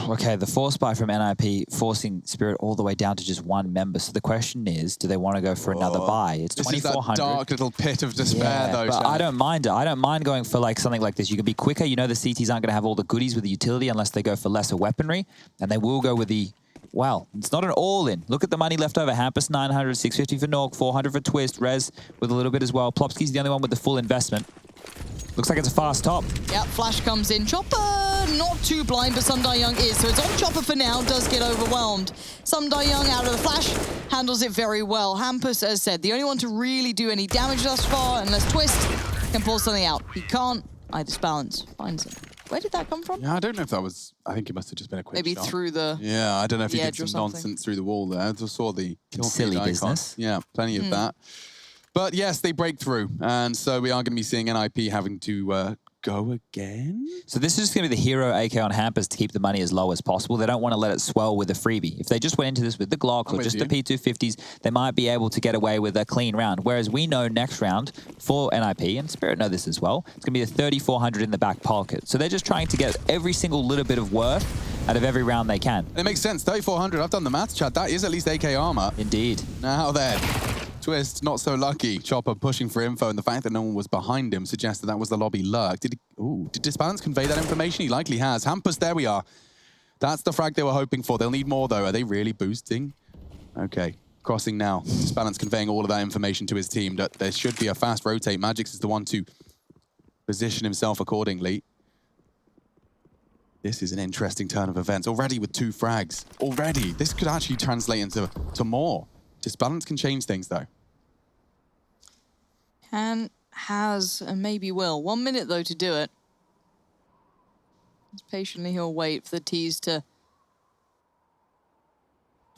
Okay, the force buy from NiP forcing Spirit all the way down to just 1 member. So the question is, do they want to go for another buy? It's 2,400. This is that dark little pit of despair, though. But I don't mind it. I don't mind going for like something like this. You can be quicker. You know the CTs aren't going to have all the goodies with the utility unless they go for lesser weaponry. And they will go with the... Well, it's not an all-in. Look at the money left over. Hampus 900, 650 for Nork, 400 for Twist, Rez with a little bit as well. Plopsky's the only one with the full investment. Looks like it's a fast top. Yep, Flash comes in. Chopper, not too blind, but Sundar Young is. So it's on Chopper for now, does get overwhelmed. Sundar Young out of the Flash, handles it very well. Hampus, as said, the only one to really do any damage thus far, unless Twist can pull something out. He can't. I disbalance. Finds it. Where did that come from? Yeah, I don't know if that was... I think it must have just been a quick Maybe shot. through the... Yeah, I don't know if he did some something. nonsense through the wall there. I just saw the... Silly icon. business. Yeah, plenty of that. But yes, they break through. And so we are going to be seeing NiP having to go again. So this is just going to be the hero AK on Hampus to keep the money as low as possible. They don't want to let it swell with a freebie. If they just went into this with the Glocks or just the P250s, they might be able to get away with a clean round. Whereas we know next round for NiP, and Spirit know this as well, it's going to be the 3,400 in the back pocket. So they're just trying to get every single little bit of worth out of every round they can. And it makes sense. 3,400. I've done the maths, Chad. That is at least AK armor. Indeed. Now then. Twist, not so lucky. Chopper pushing for info, and the fact that no one was behind him suggests that was the lobby lurk. Did Disbalance convey that information? He likely has. Hampus, there we are. That's the frag they were hoping for. They'll need more, though. Are they really boosting? Okay. Crossing now. Disbalance conveying all of that information to his team that there should be a fast rotate. Magix is the one to position himself accordingly. This is an interesting turn of events. Already with 2 frags. Already. This could actually translate into more. Disbalance can change things, though. Can, has, and maybe will. 1 minute, though, to do it. Patiently, he'll wait for the tease to...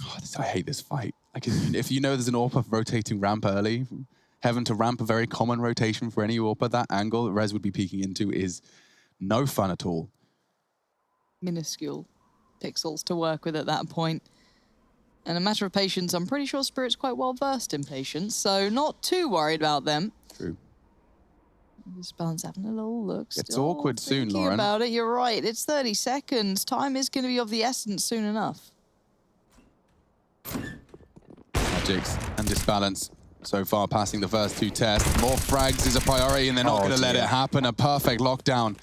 Oh, I hate this fight. Like, if you know there's an AWP rotating ramp early, heaven to ramp, a very common rotation for any AWP, that angle that Rez would be peeking into is no fun at all. Minuscule pixels to work with at that point. And a matter of patience, I'm pretty sure Spirit's quite well versed in patience, so not too worried about them. True. Disbalance having a little look. It's still awkward soon, thinking Lauren. About it, you're right. It's 30 seconds. Time is going to be of the essence soon enough. Magix and Disbalance so far passing the first 2 tests. More frags is a priority, and they're not going to let it happen. A perfect lockdown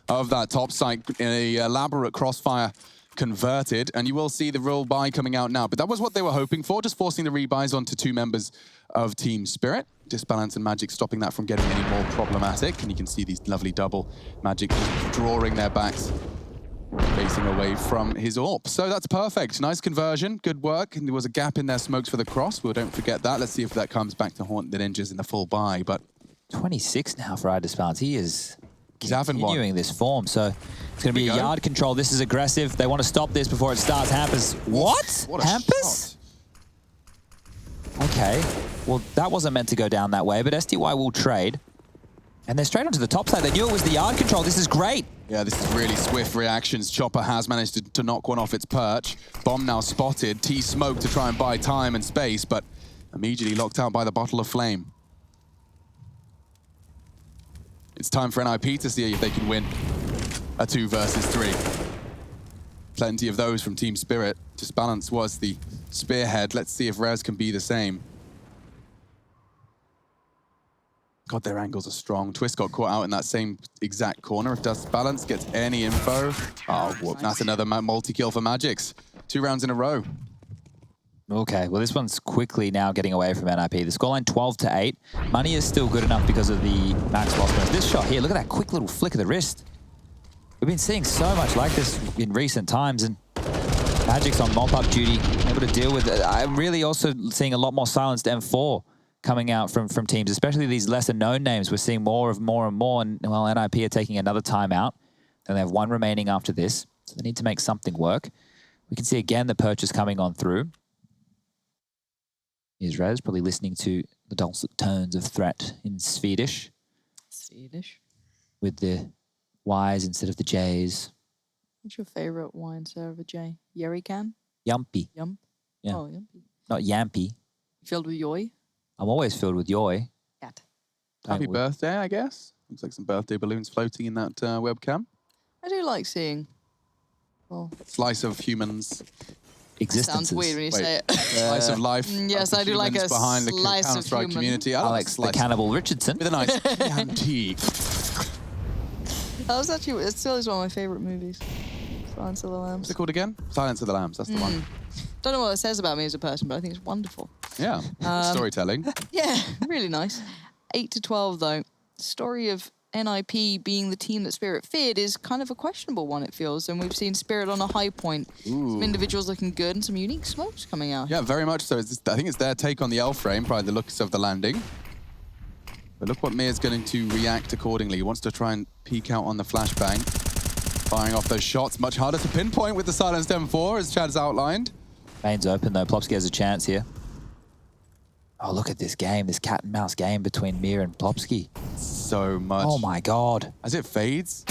of that top site in a elaborate crossfire converted, and you will see the real buy coming out now. But that was what they were hoping for, just forcing the rebuys onto 2 members of Team Spirit. Disbalance and Magic stopping that from getting any more problematic, and you can see these lovely double Magic just drawing their backs, facing away from his AWP. So that's perfect. Nice conversion, good work. And there was a gap in their smokes for the cross. Well, don't forget that. Let's see if that comes back to haunt the Ninjas in the full buy. But 26 now for Disbalance. He is continuing this form. So it's going to be a yard control. This is aggressive. They want to stop this before it starts. Hampus. What? Hampus? Okay. Well, that wasn't meant to go down that way, but SDY will trade. And they're straight onto the top side. They knew it was the yard control. This is great. Yeah, this is really swift reactions. Chopper has managed to knock one off its perch. Bomb now spotted. T-smoke to try and buy time and space, but immediately locked out by the bottle of flame. It's time for NiP to see if they can win a 2 versus 3. Plenty of those from Team Spirit. Disbalance was the spearhead. Let's see if Rez can be the same. God, their angles are strong. Twist got caught out in that same exact corner. If Disbalance gets any info, oh, whoop, that's another multi-kill for Magix. 2 rounds in a row. Okay, well, this one's quickly now getting away from NiP. The scoreline 12-8. Money is still good enough because of the max loss bonus. This shot here, look at that quick little flick of the wrist. We've been seeing so much like this in recent times, and Magic's on mop-up duty, able to deal with it. I'm really also seeing a lot more silenced M4 coming out from teams, especially these lesser-known names. We're seeing more and more, and well, NiP are taking another timeout. Then they have 1 remaining after this, so they need to make something work. We can see again the purchase coming on through. Here's Rez, probably listening to the dulcet tones of threat in Swedish. Swedish. With the Y's instead of the J's. What's your favorite wine server, Jay? Jerrycan? Yumpy. Yump? Yeah. Oh, yumpy. Not yampy. Filled with yoy? I'm always filled with yoy. Cat. Happy birthday, I guess. Looks like some birthday balloons floating in that webcam. I do like seeing. Well, slice of humans. Existences. Sounds weird when you say it. Slice of life. Yes, I do like a behind the slice of Counter-Strike human. community. Alex the Cannibal Richardson. With a nice Chianti. That was actually, it still is one of my favorite movies. Silence of the Lambs. What's it called again? Silence of the Lambs, that's the one. Don't know what it says about me as a person, but I think it's wonderful. Yeah, storytelling. Yeah, really nice. 8-12 though. Story of NiP being the team that Spirit feared is kind of a questionable one, it feels. And we've seen Spirit on a high point. Ooh. Some individuals looking good and some unique smokes coming out. Yeah, very much so. I think it's their take on the L frame, probably the looks of the landing. But look what Mir's going to react accordingly. He wants to try and peek out on the flashbang. Firing off those shots. Much harder to pinpoint with the silenced M4, as Chad's outlined. Main's open though. Plopsky has a chance here. Oh, look at this game. This cat and mouse game between Mir and Plopsky. So much. Oh my God. As it fades,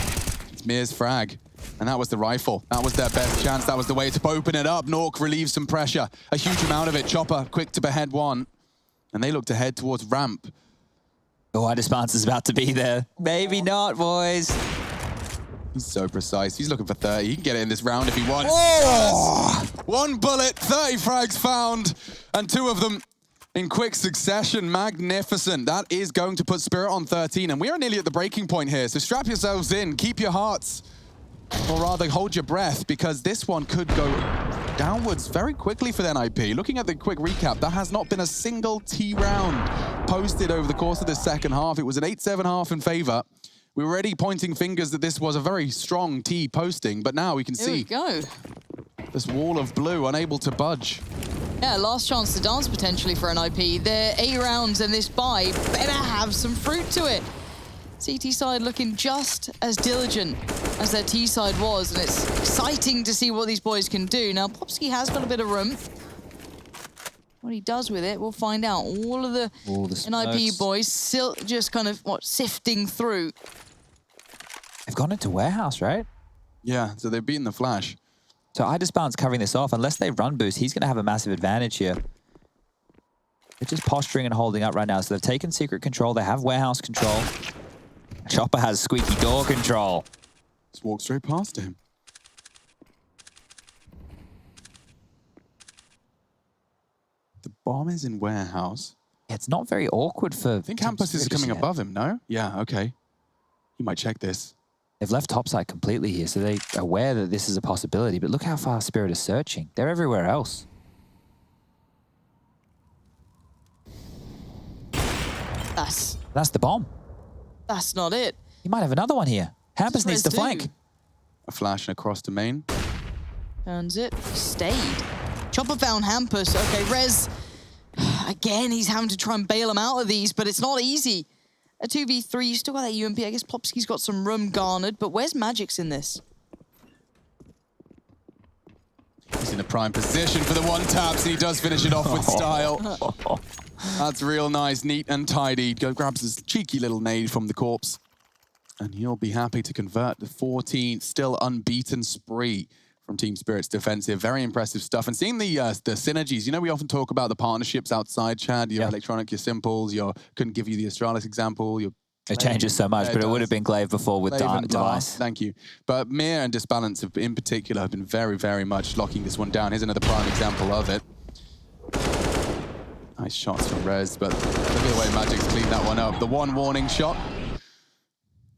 it's Mir's frag. And that was the rifle. That was their best chance. That was the way to open it up. Nuke relieves some pressure. A huge amount of it. Chopper quick to behead one. And they look to head towards ramp. Oh, Disbalance is about to be there. Maybe not, boys. He's so precise. He's looking for 30. He can get it in this round if he wants. Oh! 1 bullet, 30 frags found, and 2 of them in quick succession. Magnificent. That is going to put Spirit on 13, and we are nearly at the breaking point here. So strap yourselves in, keep your hearts, or rather hold your breath, because this one could go downwards very quickly for the NiP. Looking at the quick recap, there has not been a single T round posted over the course of this second half. It was an 8-7 half in favor. We were already pointing fingers that this was a very strong T posting, but now we can see this wall of blue unable to budge. Yeah, last chance to dance potentially for NiP. Their 8 rounds and this buy better have some fruit to it. CT side looking just as diligent as their T side was, and it's exciting to see what these boys can do. Now, Popsky has got a bit of room. What he does with it, we'll find out. All the NiP boys still just kind of, sifting through. They've gone into warehouse, right? Yeah, so they've beaten the Flash. So iDisbalance covering this off. Unless they run boost, he's going to have a massive advantage here. They're just posturing and holding up right now. So they've taken secret control. They have warehouse control. Chopper has squeaky door control. Just walk straight past him. The bomb is in warehouse. Yeah, it's not very awkward for... I think Campus is coming above him, no? Yeah, okay. He might check this. They've left topside completely here, so they're aware that this is a possibility. But look how far Spirit is searching. They're everywhere else. That's the bomb. That's not it. He might have another one here. Campus needs to flank. A flash and across to main. Turns it. Stayed. Chopper found Hampus. Okay, Rez. Again, he's having to try and bail him out of these, but it's not easy. A 2v3, you still got that UMP. I guess Popsky's got some room garnered, but where's Magic's in this? He's in a prime position for the one taps, and he does finish it off with style. That's real nice, neat and tidy. Grabs his cheeky little nade from the corpse. And he'll be happy to convert the 14th still unbeaten spree from Team Spirit's defensive. Very impressive stuff. And seeing the synergies, you know, we often talk about the partnerships outside, Chad, your Electronic, your Simples, couldn't give you the Astralis example. It changes so much, but it would have been Glaive before with Device. Thank you. But Mir and Disbalance in particular have been very, very much locking this one down. Here's another prime example of it. Nice shots from Rez, but look at the way Magic's cleaned that one up. The one warning shot.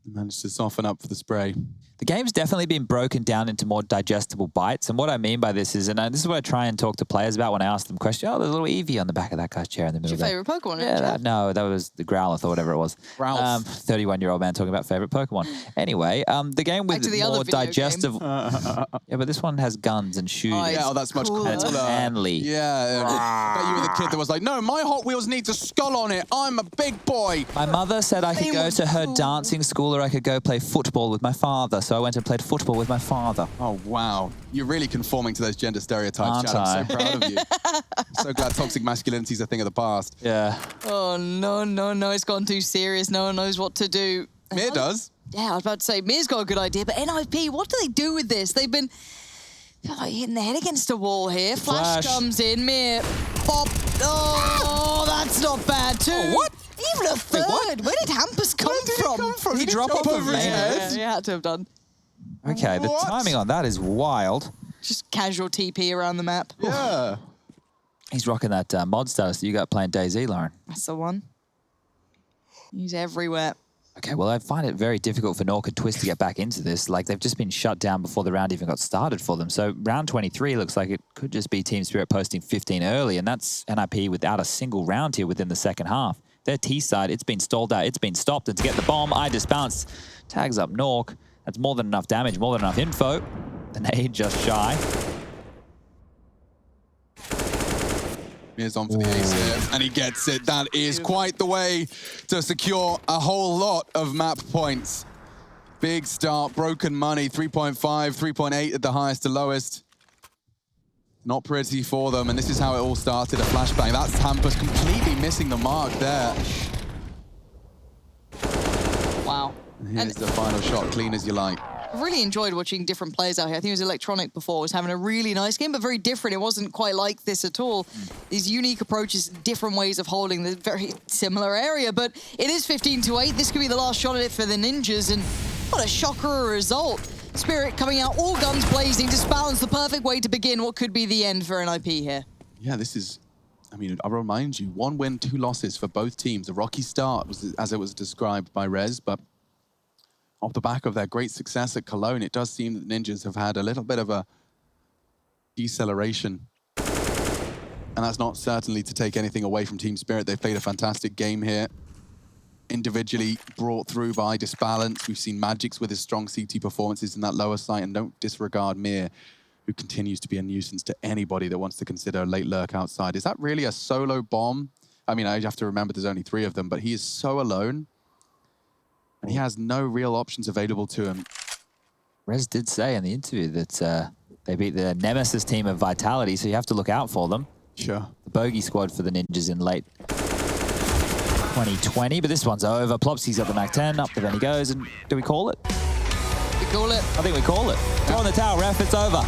Managed to soften up for the spray. The game's definitely been broken down into more digestible bites. And what I mean by this is, and this is what I try and talk to players about when I ask them questions. Oh, there's a little Eevee on the back of that guy's chair in the middle. What's your favourite Pokemon? Yeah, no, that was the Growlithe or whatever it was. 31-year-old man talking about favourite Pokemon. Anyway, the game with more digestible... yeah, but this one has guns and shoes. That's much cooler. And it's manly. Yeah, I bet you were the kid that was like, no, my Hot Wheels needs a skull on it. I'm a big boy. My mother said I could go to her dancing school or I could go play football with my father. So I went and played football with my father. Oh, wow. You're really conforming to those gender stereotypes, Chad. I'm so proud of you. I'm so glad toxic masculinity is a thing of the past. Yeah. Oh, no. It's gone too serious. No one knows what to do. Mir does. Yeah, I was about to say, Mir's got a good idea, but NiP, what do they do with this? They've been hitting their head against a wall here. Flash comes in, Mir, pop. Oh, that's not bad, too. Oh, what? Even a third. Wait, where did Hampus come from? Did he drop off over his head? Yeah, he had to have done. Okay, the timing on that is wild. Just casual TP around the map. Yeah. He's rocking that mod status that you got playing DayZ, Lauren. That's the one. He's everywhere. Okay, well, I find it very difficult for Nuke and Twist to get back into this. Like, they've just been shut down before the round even got started for them. So round 23 looks like it could just be Team Spirit posting 15 early, and that's NiP without a single round here within the second half. Their T side, it's been stalled out, it's been stopped, and to get the bomb, iDisbalance tags up Nuke. That's more than enough damage, more than enough info. The nade just shy. Here's on for the ace here, and he gets it. That is quite the way to secure a whole lot of map points. Big start, broken money, 3.5, 3.8 at the highest to lowest. Not pretty for them, and this is how it all started, a flashbang. That's Hampus completely missing the mark there. Wow. And here's the final shot, clean as you like. I've really enjoyed watching different players out here. I think it was Electronic before, was having a really nice game, but very different. It wasn't quite like this at all. These unique approaches, different ways of holding the very similar area, but it is 15-8. This could be the last shot at it for the Ninjas, and what a shocker result. Spirit coming out, all guns blazing, Disbalance, the perfect way to begin what could be the end for NiP here. Yeah, this is, I mean, I'll remind you, 1 win, 2 losses for both teams. A rocky start, was, as it was described by Rez, but off the back of their great success at Cologne, it does seem that the Ninjas have had a little bit of a deceleration. And that's not certainly to take anything away from Team Spirit. They've played a fantastic game here. Individually brought through by Disbalance. We've seen Magix with his strong CT performances in that lower site, and don't disregard Mir, who continues to be a nuisance to anybody that wants to consider a late lurk outside. Is that really a solo bomb? I mean, I have to remember there's only 3 of them, but he is so alone. And he has no real options available to him. Rez did say in the interview that they beat the Nemesis team of Vitality, so you have to look out for them. Sure. The bogey squad for the Ninjas in late 2020, but this one's over. Plopsy's got the MAC-10, up the Benny goes, and do we call it? We call it. I think we call it. Throw on the towel, ref, it's over.